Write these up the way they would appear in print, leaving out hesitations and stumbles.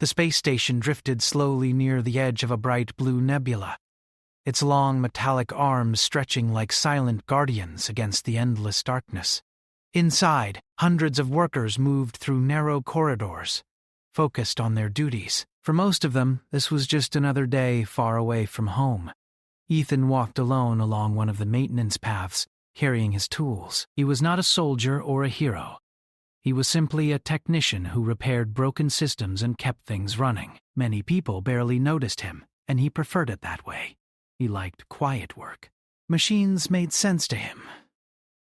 The space station drifted slowly near the edge of a bright blue nebula, its long metallic arms stretching like silent guardians against the endless darkness. Inside, hundreds of workers moved through narrow corridors, focused on their duties. For most of them, this was just another day far away from home. Ethan walked alone along one of the maintenance paths, carrying his tools. He was not a soldier or a hero. He was simply a technician who repaired broken systems and kept things running. Many people barely noticed him, and he preferred it that way. He liked quiet work. Machines made sense to him.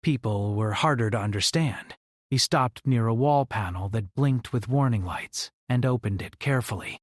People were harder to understand. He stopped near a wall panel that blinked with warning lights and opened it carefully.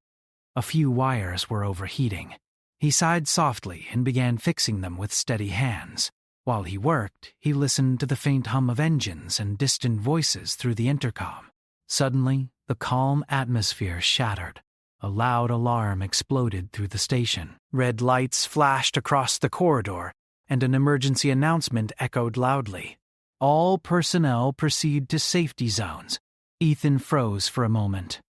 A few wires were overheating. He sighed softly and began fixing them with steady hands. While he worked, he listened to the faint hum of engines and distant voices through the intercom. Suddenly, the calm atmosphere shattered. A loud alarm exploded through the station. Red lights flashed across the corridor, and an emergency announcement echoed loudly. All personnel proceed to safety zones. Ethan froze for a moment.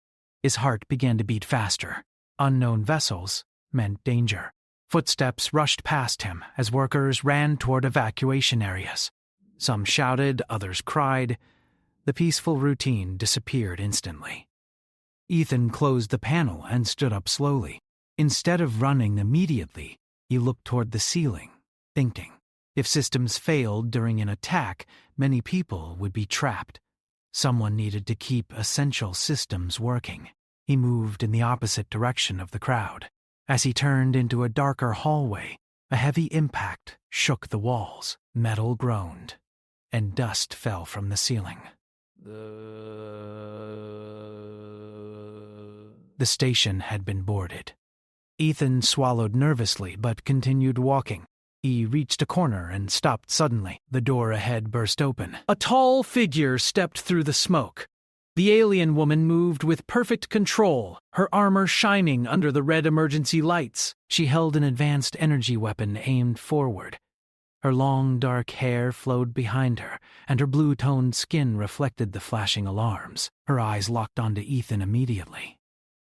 His heart began to beat faster. Unknown vessels meant danger. Footsteps rushed past him as workers ran toward evacuation areas. Some shouted, others cried. The peaceful routine disappeared instantly. Ethan closed the panel and stood up slowly. Instead of running immediately, he looked toward the ceiling, thinking. If systems failed during an attack, many people would be trapped. Someone needed to keep essential systems working. He moved in the opposite direction of the crowd. As he turned into a darker hallway, a heavy impact shook the walls. Metal groaned, and dust fell from the ceiling. The station had been boarded. Ethan swallowed nervously but continued walking. He reached a corner and stopped suddenly. The door ahead burst open. A tall figure stepped through the smoke. The alien woman moved with perfect control, her armor shining under the red emergency lights. She held an advanced energy weapon aimed forward. Her long, dark hair flowed behind her, and her blue-toned skin reflected the flashing alarms. Her eyes locked onto Ethan immediately.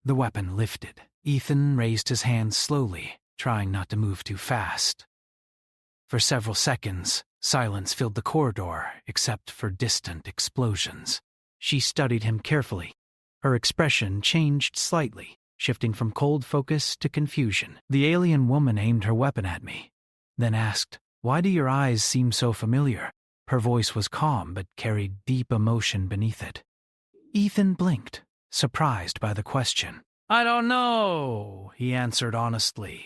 The weapon lifted. Ethan raised his hands slowly, trying not to move too fast. For several seconds, silence filled the corridor, except for distant explosions. She studied him carefully. Her expression changed slightly, shifting from cold focus to confusion. The alien woman aimed her weapon at me, then asked, "Why do your eyes seem so familiar?" Her voice was calm but carried deep emotion beneath it. Ethan blinked, surprised by the question. "I don't know," he answered honestly.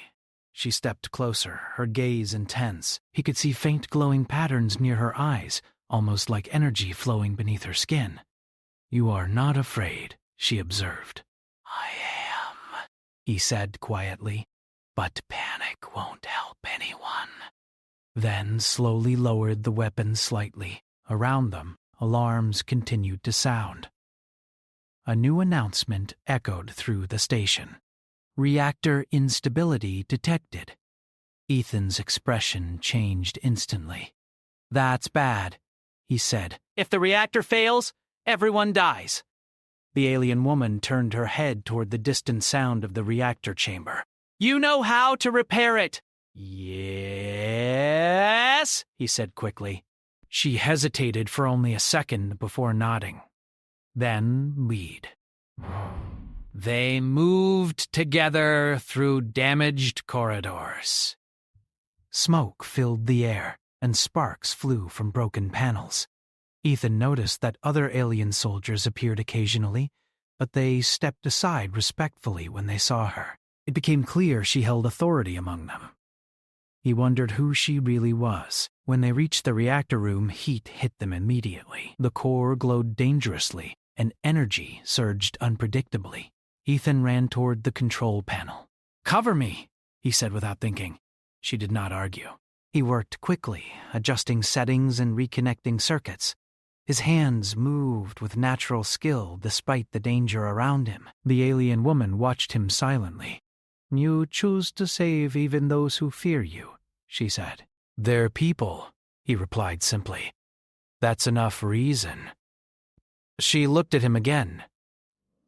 She stepped closer, her gaze intense. He could see faint glowing patterns near her eyes, almost like energy flowing beneath her skin. "You are not afraid," she observed. "I am," he said quietly, "but panic won't help anyone." Then slowly lowered the weapon slightly. Around them, alarms continued to sound. A new announcement echoed through the station. "Reactor instability detected." Ethan's expression changed instantly. "That's bad," he said. "If the reactor fails, everyone dies." The alien woman turned her head toward the distant sound of the reactor chamber. "You know how to repair it." "Yes," he said quickly. She hesitated for only a second before nodding. Then lead. They moved together through damaged corridors. Smoke filled the air, and sparks flew from broken panels. Ethan noticed that other alien soldiers appeared occasionally, but they stepped aside respectfully when they saw her. It became clear she held authority among them. He wondered who she really was. When they reached the reactor room, heat hit them immediately. The core glowed dangerously, and energy surged unpredictably. Ethan ran toward the control panel. "Cover me," he said without thinking. She did not argue. He worked quickly, adjusting settings and reconnecting circuits. His hands moved with natural skill despite the danger around him. The alien woman watched him silently. "You choose to save even those who fear you," she said. "They're people," he replied simply. "That's enough reason." She looked at him again.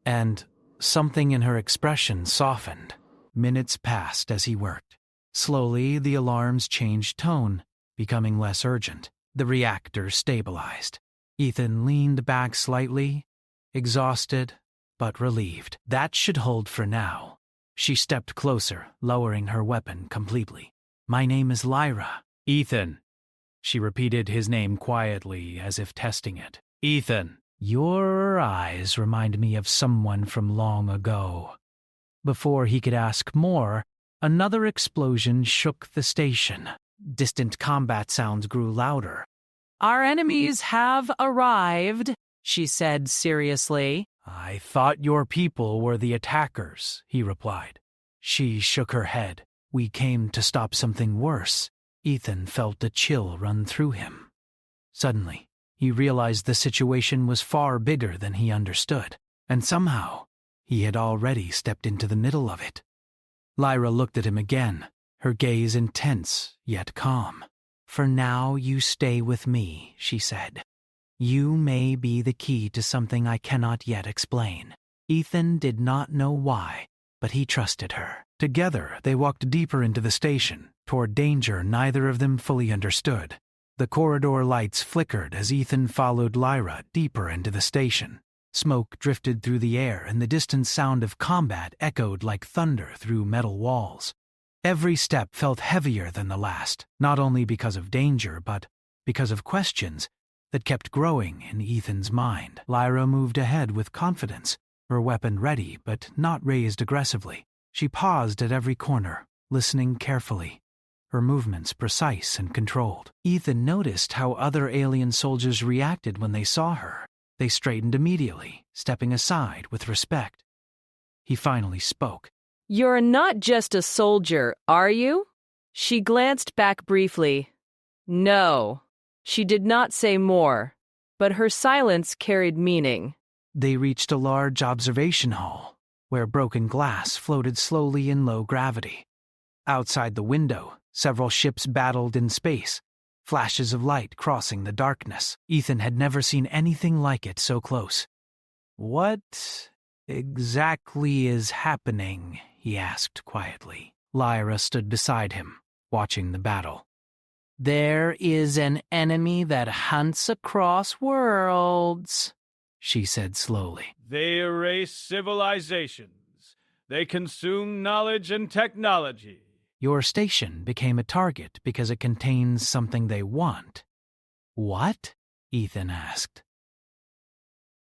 "And something in her expression softened. Minutes passed as he worked. Slowly, the alarms changed tone, becoming less urgent. The reactor stabilized. Ethan leaned back slightly, exhausted but relieved. That should hold for now. She stepped closer, lowering her weapon completely. "My name is Lyra." "Ethan." She repeated his name quietly, as if testing it. "Ethan." "Your eyes remind me of someone from long ago." Before he could ask more, another explosion shook the station. Distant combat sounds grew louder. "Our enemies have arrived," she said seriously. "I thought your people were the attackers," he replied. She shook her head. "We came to stop something worse." Ethan felt a chill run through him. Suddenly, he realized the situation was far bigger than he understood, and somehow, he had already stepped into the middle of it. Lyra looked at him again, her gaze intense yet calm. "For now you stay with me," she said. "You may be the key to something I cannot yet explain." Ethan did not know why, but he trusted her. Together, they walked deeper into the station, toward danger neither of them fully understood. The corridor lights flickered as Ethan followed Lyra deeper into the station. Smoke drifted through the air, and the distant sound of combat echoed like thunder through metal walls. Every step felt heavier than the last, not only because of danger, but because of questions that kept growing in Ethan's mind. Lyra moved ahead with confidence, her weapon ready but not raised aggressively. She paused at every corner, listening carefully, her movements precise and controlled. Ethan noticed how other alien soldiers reacted when they saw her. They straightened immediately, stepping aside with respect. He finally spoke. "You're not just a soldier, are you?" She glanced back briefly. No. She did not say more, but her silence carried meaning. They reached a large observation hall, where broken glass floated slowly in low gravity. Outside the window, several ships battled in space, flashes of light crossing the darkness. Ethan had never seen anything like it so close. "What exactly is happening?" he asked quietly. Lyra stood beside him, watching the battle. "There is an enemy that hunts across worlds," she said slowly. "They erase civilizations. They consume knowledge and technology." "Your station became a target because it contains something they want." "What?" Ethan asked.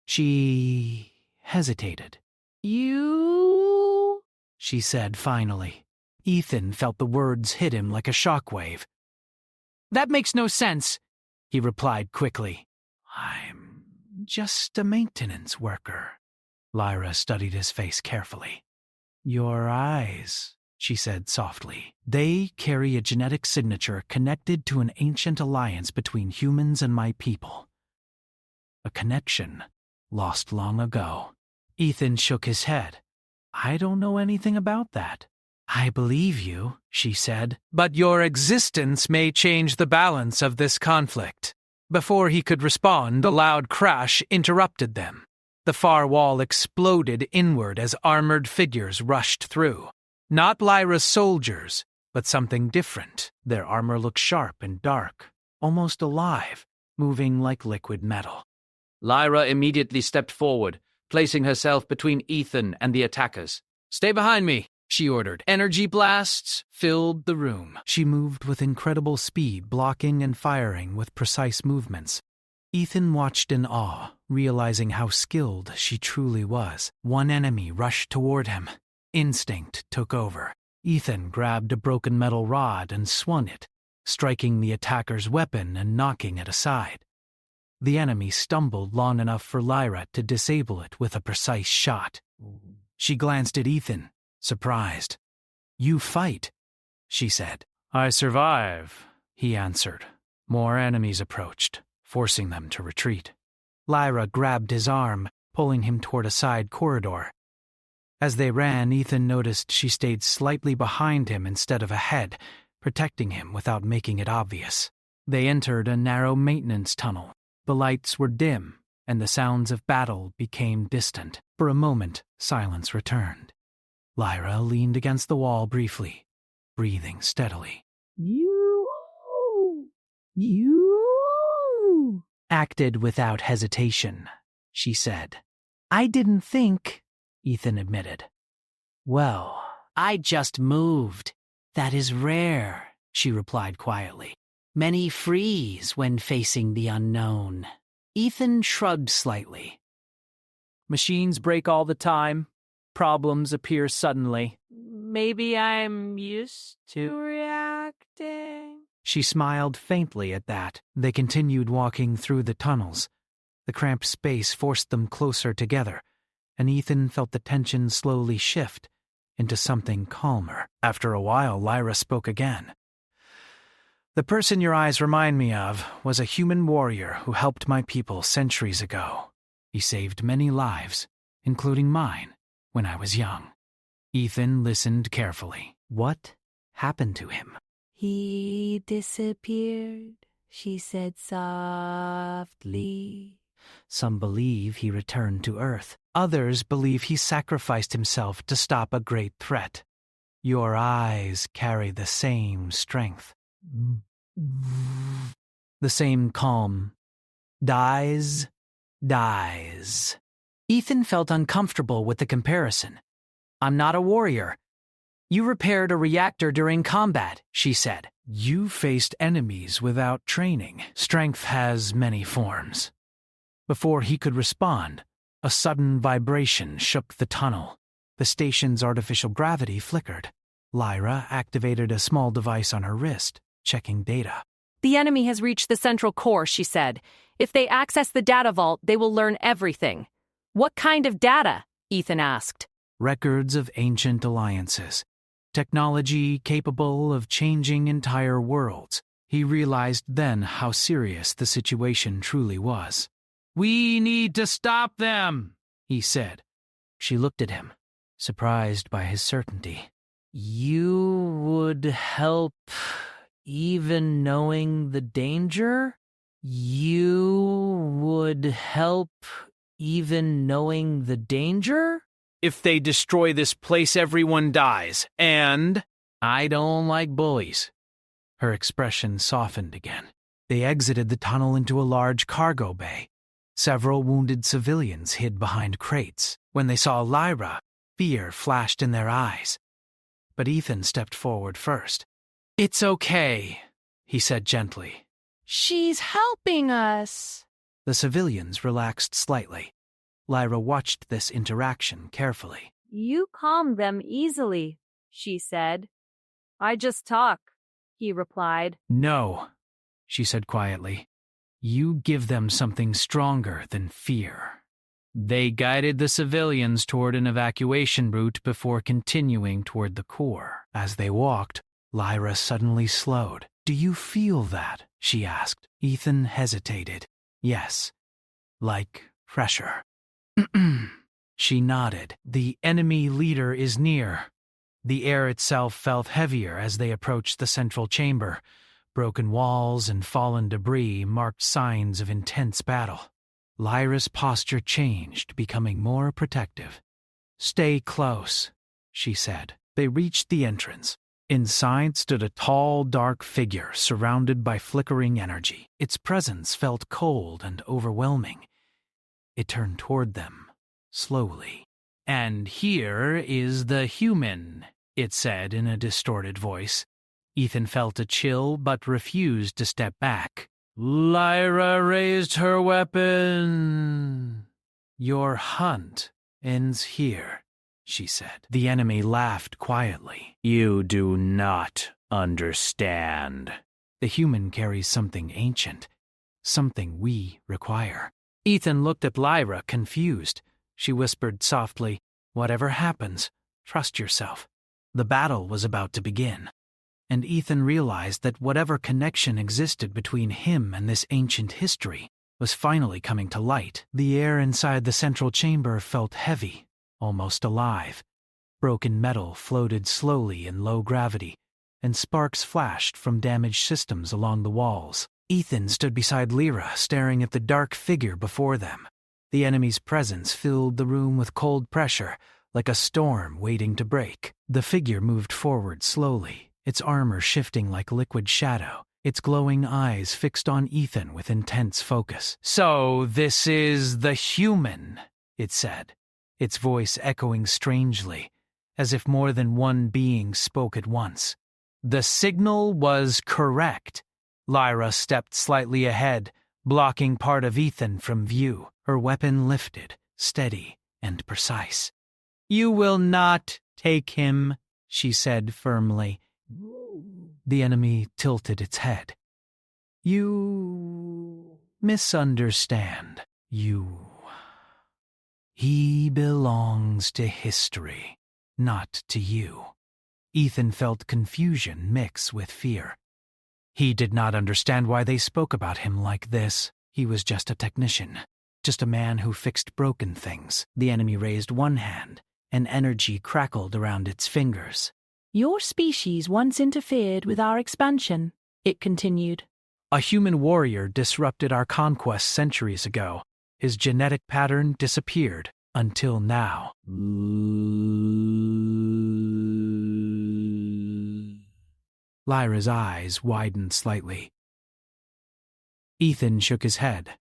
She hesitated. "You?" she said finally. Ethan felt the words hit him like a shockwave. "That makes no sense," he replied quickly. "I'm just a maintenance worker." Lyra studied his face carefully. "Your eyes," she said softly. "They carry a genetic signature connected to an ancient alliance between humans and my people. A connection lost long ago." Ethan shook his head. "I don't know anything about that." "I believe you," she said, "but your existence may change the balance of this conflict." Before he could respond, a loud crash interrupted them. The far wall exploded inward as armored figures rushed through. Not Lyra's soldiers, but something different. Their armor looked sharp and dark, almost alive, moving like liquid metal. Lyra immediately stepped forward, placing herself between Ethan and the attackers. "Stay behind me," she ordered. Energy blasts filled the room. She moved with incredible speed, blocking and firing with precise movements. Ethan watched in awe, realizing how skilled she truly was. One enemy rushed toward him. Instinct took over. Ethan grabbed a broken metal rod and swung it, striking the attacker's weapon and knocking it aside. The enemy stumbled long enough for Lyra to disable it with a precise shot. She glanced at Ethan, surprised. "You fight," she said. "I survive," he answered. More enemies approached, forcing them to retreat. Lyra grabbed his arm, pulling him toward a side corridor. As they ran, Ethan noticed she stayed slightly behind him instead of ahead, protecting him without making it obvious. They entered a narrow maintenance tunnel. The lights were dim, and the sounds of battle became distant. For a moment, silence returned. Lyra leaned against the wall briefly, breathing steadily. You Acted without hesitation, she said. I didn't think, Ethan admitted. Well, I just moved. That is rare, she replied quietly. Many freeze when facing the unknown. Ethan shrugged slightly. Machines break all the time. Problems appear suddenly. Maybe I'm used to reacting. She smiled faintly at that. They continued walking through the tunnels. The cramped space forced them closer together, and Ethan felt the tension slowly shift into something calmer. After a while, Lyra spoke again. The person your eyes remind me of was a human warrior who helped my people centuries ago. He saved many lives, including mine, when I was young. Ethan listened carefully. What happened to him? He disappeared, she said softly. Some believe he returned to Earth. Others believe he sacrificed himself to stop a great threat. Your eyes carry the same strength. The same calm. Dies. Ethan felt uncomfortable with the comparison. I'm not a warrior. You repaired a reactor during combat, she said. You faced enemies without training. Strength has many forms. Before he could respond, a sudden vibration shook the tunnel. The station's artificial gravity flickered. Lyra activated a small device on her wrist, checking data. The enemy has reached the central core, she said. If they access the data vault, they will learn everything. What kind of data? Ethan asked. Records of ancient alliances. Technology capable of changing entire worlds. He realized then how serious the situation truly was. We need to stop them, he said. She looked at him, surprised by his certainty. You would help even knowing the danger? You would help even knowing the danger? If they destroy this place, everyone dies. And I don't like bullies. Her expression softened again. They exited the tunnel into a large cargo bay. Several wounded civilians hid behind crates. When they saw Lyra, fear flashed in their eyes. But Ethan stepped forward first. It's okay, he said gently. She's helping us. The civilians relaxed slightly. Lyra watched this interaction carefully. You calm them easily, she said. I just talk, he replied. No, she said quietly. You give them something stronger than fear. They guided the civilians toward an evacuation route before continuing toward the core. As they walked, Lyra suddenly slowed. Do you feel that? She asked. Ethan hesitated. Yes, like pressure. She nodded. The enemy leader is near. The air itself felt heavier as they approached the central chamber. Broken walls and fallen debris marked signs of intense battle. Lyra's posture changed, becoming more protective. Stay close, she said. They reached the entrance. Inside stood a tall, dark figure surrounded by flickering energy. Its presence felt cold and overwhelming. It turned toward them, slowly. And here is the human, it said in a distorted voice. Ethan felt a chill but refused to step back. Lyra raised her weapon. Your hunt ends here, she said. The enemy laughed quietly. You do not understand. The human carries something ancient, something we require. Ethan looked at Lyra, confused. She whispered softly, Whatever happens, trust yourself. The battle was about to begin. And Ethan realized that whatever connection existed between him and this ancient history was finally coming to light. The air inside the central chamber felt heavy, almost alive. Broken metal floated slowly in low gravity, and sparks flashed from damaged systems along the walls. Ethan stood beside Lyra, staring at the dark figure before them. The enemy's presence filled the room with cold pressure, like a storm waiting to break. The figure moved forward slowly, its armor shifting like liquid shadow, its glowing eyes fixed on Ethan with intense focus. "So this is the human," it said, its voice echoing strangely, as if more than one being spoke at once. The signal was correct. Lyra stepped slightly ahead, blocking part of Ethan from view, her weapon lifted, steady and precise. "You will not take him," she said firmly. The enemy tilted its head. "You misunderstand. He belongs to history, not to you." Ethan felt confusion mix with fear. He did not understand why they spoke about him like this. He was just a technician, just a man who fixed broken things. The enemy raised one hand, and energy crackled around its fingers. "Your species once interfered with our expansion," it continued. "A human warrior disrupted our conquest centuries ago. His genetic pattern disappeared until now." Lyra's eyes widened slightly. Ethan shook his head.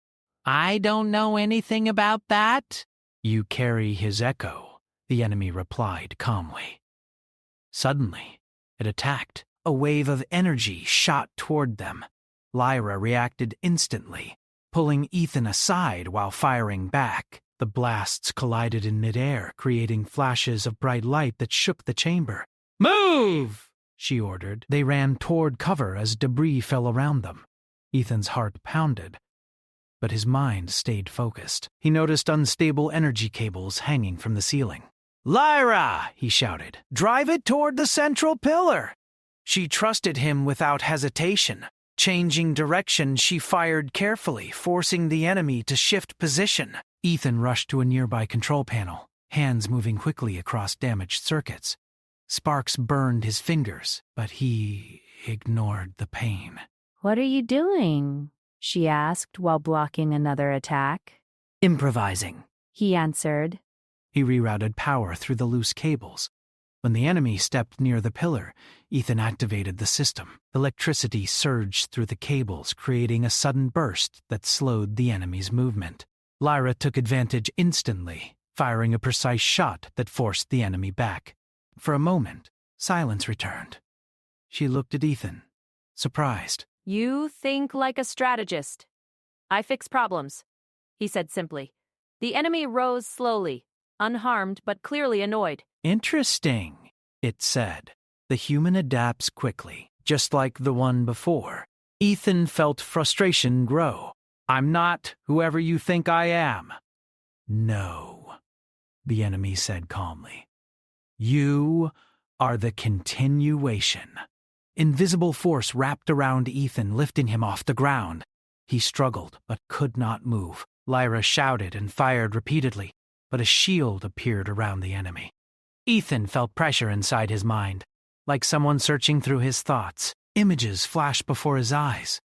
"I don't know anything about that." "You carry his echo," the enemy replied calmly. Suddenly, it attacked. A wave of energy shot toward them. Lyra reacted instantly, pulling Ethan aside while firing back. The blasts collided in midair, creating flashes of bright light that shook the chamber. "Move!" she ordered. They ran toward cover as debris fell around them. Ethan's heart pounded, but his mind stayed focused. He noticed unstable energy cables hanging from the ceiling. "Lyra!" he shouted. "Drive it toward the central pillar!" She trusted him without hesitation. Changing direction, she fired carefully, forcing the enemy to shift position. Ethan rushed to a nearby control panel, hands moving quickly across damaged circuits. Sparks burned his fingers, but he ignored the pain. "What are you doing?" she asked while blocking another attack. "Improvising," he answered. He rerouted power through the loose cables. When the enemy stepped near the pillar, Ethan activated the system. Electricity surged through the cables, creating a sudden burst that slowed the enemy's movement. Lyra took advantage instantly, firing a precise shot that forced the enemy back. For a moment, silence returned. She looked at Ethan, surprised. "You think like a strategist. I fix problems," he said simply. The enemy rose slowly, unharmed but clearly annoyed. "Interesting," it said. "The human adapts quickly, just like the one before." Ethan felt frustration grow. "I'm not whoever you think I am." "No," the enemy said calmly. "You are the continuation." Invisible force wrapped around Ethan, lifting him off the ground. He struggled, but could not move. Lyra shouted and fired repeatedly, but a shield appeared around the enemy. Ethan felt pressure inside his mind, like someone searching through his thoughts. Images flashed before his eyes,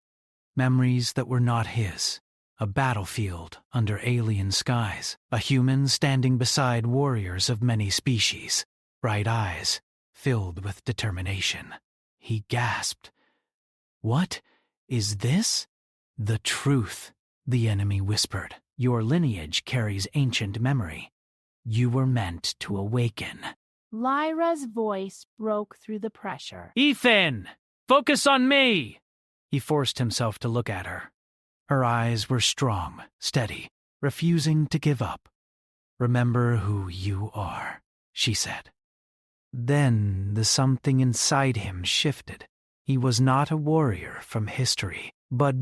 memories that were not his. A battlefield under alien skies, a human standing beside warriors of many species, bright eyes filled with determination. He gasped. "What is this?" "The truth," the enemy whispered. "Your lineage carries ancient memory. You were meant to awaken." Lyra's voice broke through the pressure. "Ethan, focus on me!" He forced himself to look at her. Her eyes were strong, steady, refusing to give up. "Remember who you are," she said. Then the something inside him shifted. He was not a warrior from history, but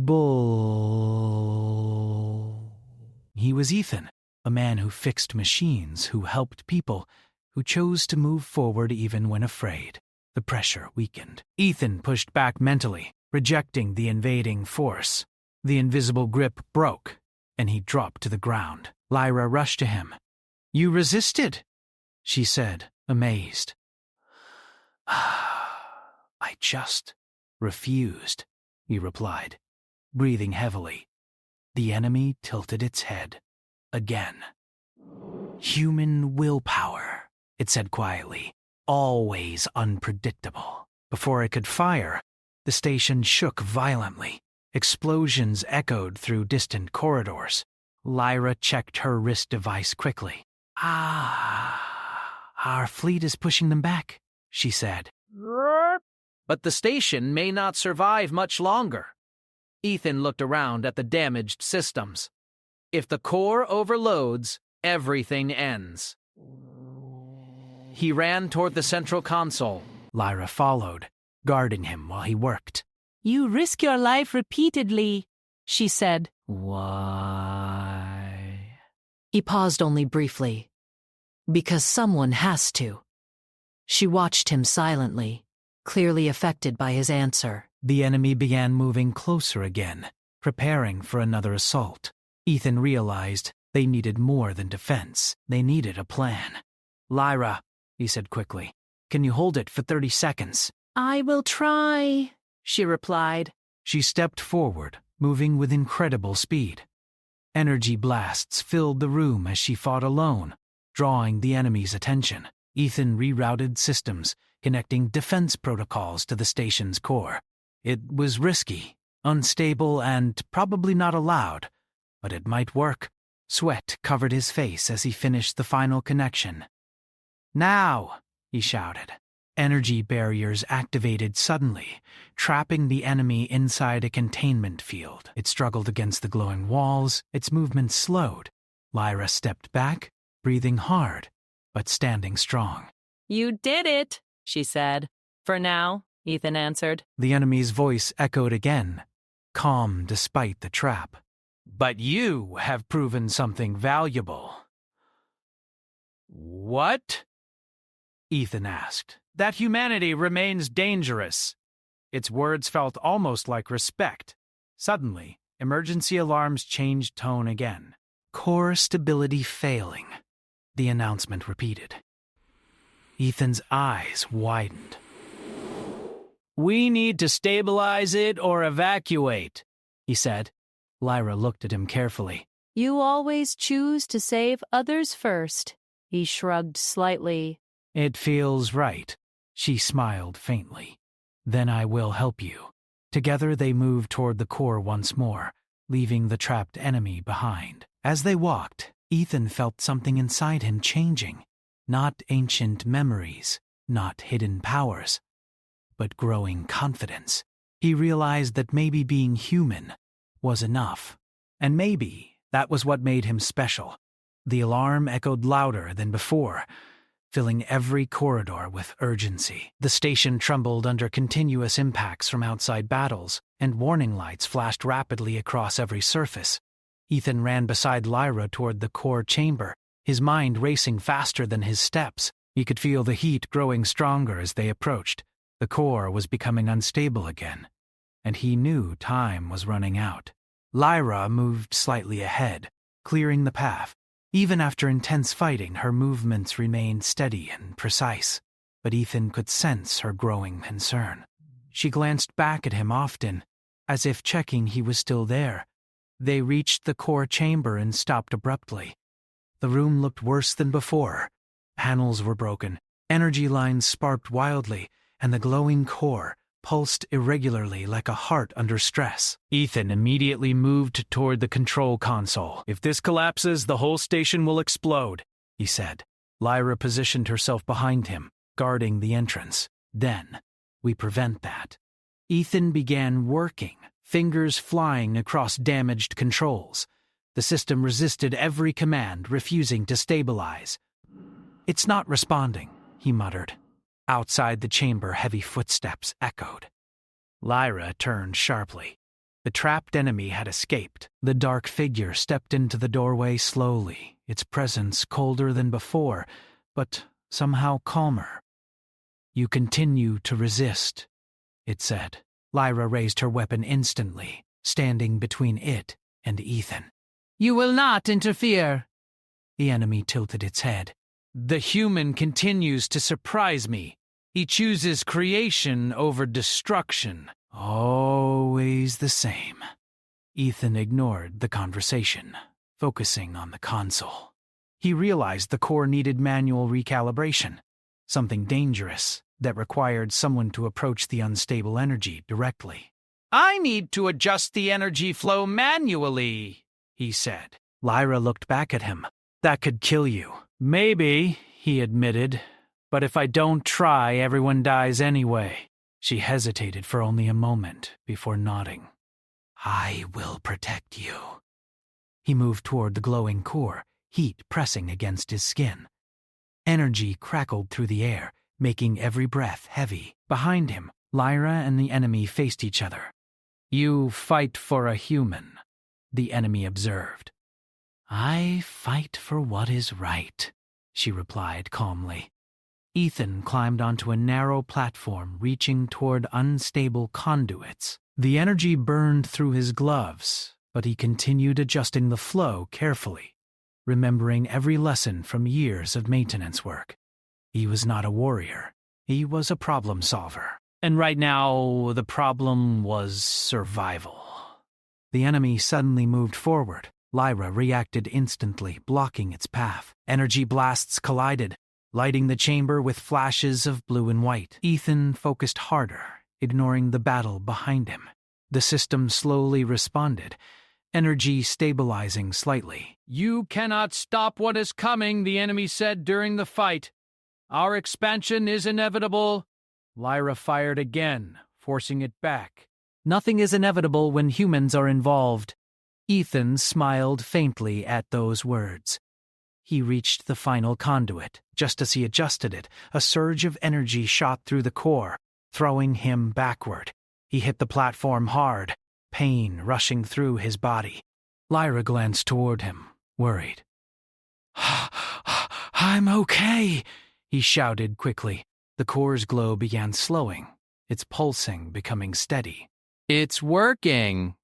He was Ethan, a man who fixed machines, who helped people, who chose to move forward even when afraid. The pressure weakened. Ethan pushed back mentally, rejecting the invading force. The invisible grip broke, and he dropped to the ground. Lyra rushed to him. "You resisted," she said, amazed. "I just refused," he replied, breathing heavily. The enemy tilted its head. again. Human willpower, it said quietly, always unpredictable. Before it could fire, the station shook violently. Explosions echoed through distant corridors. Lyra checked her wrist device quickly. Our fleet is pushing them back, she said. But the station may not survive much longer. Ethan looked around at the damaged systems. If the core overloads, everything ends. He ran toward the central console. Lyra followed, guarding him while he worked. You risk your life repeatedly, she said. Why? He paused only briefly. Because someone has to. She watched him silently, clearly affected by his answer. The enemy began moving closer again, preparing for another assault. Ethan realized they needed more than defense. They needed a plan. Lyra, he said quickly, can you hold it for 30 seconds? I will try, she replied. She stepped forward, moving with incredible speed. Energy blasts filled the room as she fought alone, drawing the enemy's attention. Ethan rerouted systems, connecting defense protocols to the station's core. It was risky, unstable, and probably not allowed, but it might work. Sweat covered his face as he finished the final connection. Now, he shouted. Energy barriers activated suddenly, trapping the enemy inside a containment field. It struggled against the glowing walls, its movement slowed. Lyra stepped back, breathing hard, but standing strong. You did it, she said. For now, Ethan answered. The enemy's voice echoed again, calm despite the trap. But you have proven something valuable. What? Ethan asked. That humanity remains dangerous. Its words felt almost like respect. Suddenly, emergency alarms changed tone again. Core stability failing, the announcement repeated. Ethan's eyes widened. We need to stabilize it or evacuate, he said. Lyra looked at him carefully. You always choose to save others first, he shrugged slightly. It feels right. She smiled faintly. Then I will help you. Together they moved toward the core once more, leaving the trapped enemy behind. As they walked, Ethan felt something inside him changing. Not ancient memories, not hidden powers, but growing confidence. He realized that maybe being human was enough. And maybe that was what made him special. The alarm echoed louder than before, filling every corridor with urgency. The station trembled under continuous impacts from outside battles, and warning lights flashed rapidly across every surface. Ethan ran beside Lyra toward the core chamber, his mind racing faster than his steps. He could feel the heat growing stronger as they approached. The core was becoming unstable again, and he knew time was running out. Lyra moved slightly ahead, clearing the path. Even after intense fighting, her movements remained steady and precise, but Ethan could sense her growing concern. She glanced back at him often, as if checking he was still there. They reached the core chamber and stopped abruptly. The room looked worse than before. Panels were broken, energy lines sparked wildly, and the glowing core pulsed irregularly like a heart under stress. Ethan immediately moved toward the control console. If this collapses, the whole station will explode, he said. Lyra positioned herself behind him, guarding the entrance. Then, we prevent that. Ethan began working, fingers flying across damaged controls. The system resisted every command, refusing to stabilize. It's not responding, he muttered. Outside the chamber, heavy footsteps echoed. Lyra turned sharply. The trapped enemy had escaped. The dark figure stepped into the doorway slowly, its presence colder than before, but somehow calmer. You continue to resist, it said. Lyra raised her weapon instantly, standing between it and Ethan. You will not interfere. The enemy tilted its head. The human continues to surprise me. He chooses creation over destruction. Always the same. Ethan ignored the conversation, focusing on the console. He realized the core needed manual recalibration, something dangerous that required someone to approach the unstable energy directly. I need to adjust the energy flow manually, he said. Lyra looked back at him. That could kill you. Maybe, he admitted, but if I don't try, everyone dies anyway. She hesitated for only a moment before nodding. I will protect you. He moved toward the glowing core, heat pressing against his skin. Energy crackled through the air, making every breath heavy. Behind him, Lyra and the enemy faced each other. You fight for a human, the enemy observed. I fight for what is right, she replied calmly. Ethan climbed onto a narrow platform reaching toward unstable conduits. The energy burned through his gloves, but he continued adjusting the flow carefully, remembering every lesson from years of maintenance work. He was not a warrior. He was a problem solver. And right now, the problem was survival. The enemy suddenly moved forward. Lyra reacted instantly, blocking its path. Energy blasts collided, lighting the chamber with flashes of blue and white. Ethan focused harder, ignoring the battle behind him. The system slowly responded, energy stabilizing slightly. You cannot stop what is coming, the enemy said during the fight. Our expansion is inevitable. Lyra fired again, forcing it back. Nothing is inevitable when humans are involved. Ethan smiled faintly at those words. He reached the final conduit. Just as he adjusted it, a surge of energy shot through the core, throwing him backward. He hit the platform hard, pain rushing through his body. Lyra glanced toward him, worried. I'm okay, he shouted quickly. The core's glow began slowing, its pulsing becoming steady. It's working,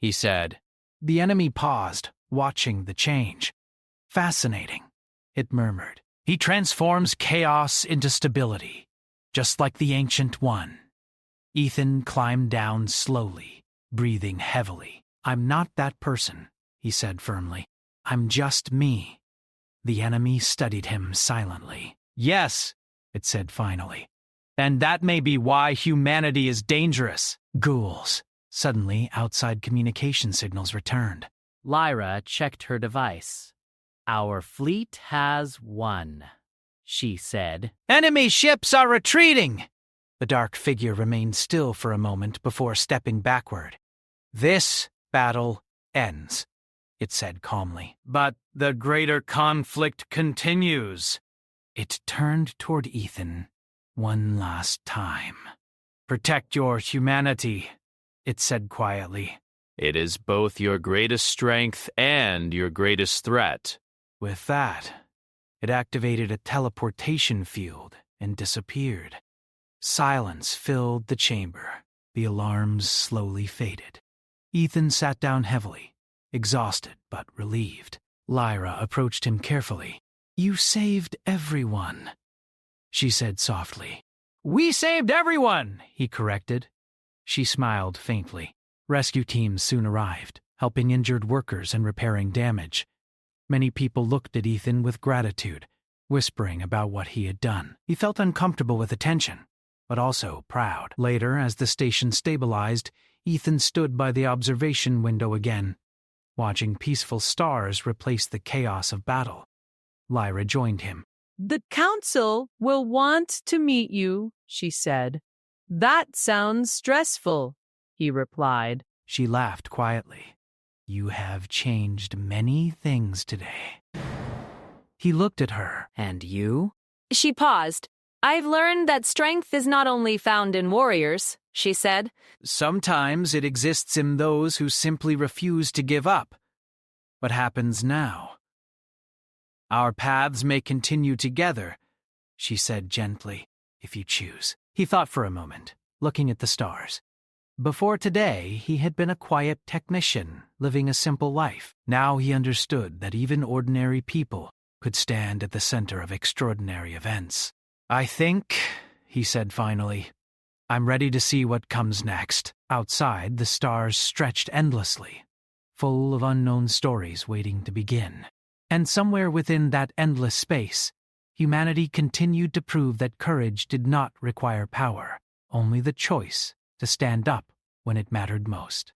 he said. The enemy paused, watching the change. Fascinating, it murmured. He transforms chaos into stability, just like the Ancient One. Ethan climbed down slowly, breathing heavily. I'm not that person, he said firmly. I'm just me. The enemy studied him silently. Yes, it said finally. And that may be why humanity is dangerous. Ghouls. Suddenly, outside communication signals returned. Lyra checked her device. Our fleet has won, she said. Enemy ships are retreating! The dark figure remained still for a moment before stepping backward. This battle ends, it said calmly. But the greater conflict continues. It turned toward Ethan one last time. Protect your humanity, it said quietly. It is both your greatest strength and your greatest threat. With that, it activated a teleportation field and disappeared. Silence filled the chamber. The alarms slowly faded. Ethan sat down heavily, exhausted but relieved. Lyra approached him carefully. You saved everyone, she said softly. We saved everyone, he corrected. She smiled faintly. Rescue teams soon arrived, helping injured workers and repairing damage. Many people looked at Ethan with gratitude, whispering about what he had done. He felt uncomfortable with attention, but also proud. Later, as the station stabilized, Ethan stood by the observation window again, watching peaceful stars replace the chaos of battle. Lyra joined him. The council will want to meet you, she said. That sounds stressful, he replied. She laughed quietly. You have changed many things today. He looked at her. And you? She paused. I've learned that strength is not only found in warriors, she said. Sometimes it exists in those who simply refuse to give up. What happens now? Our paths may continue together, she said gently, if you choose. He thought for a moment, looking at the stars. Before today, he had been a quiet technician, living a simple life. Now he understood that even ordinary people could stand at the center of extraordinary events. I think, he said finally, I'm ready to see what comes next. Outside, the stars stretched endlessly, full of unknown stories waiting to begin. And somewhere within that endless space, humanity continued to prove that courage did not require power, only the choice to stand up when it mattered most.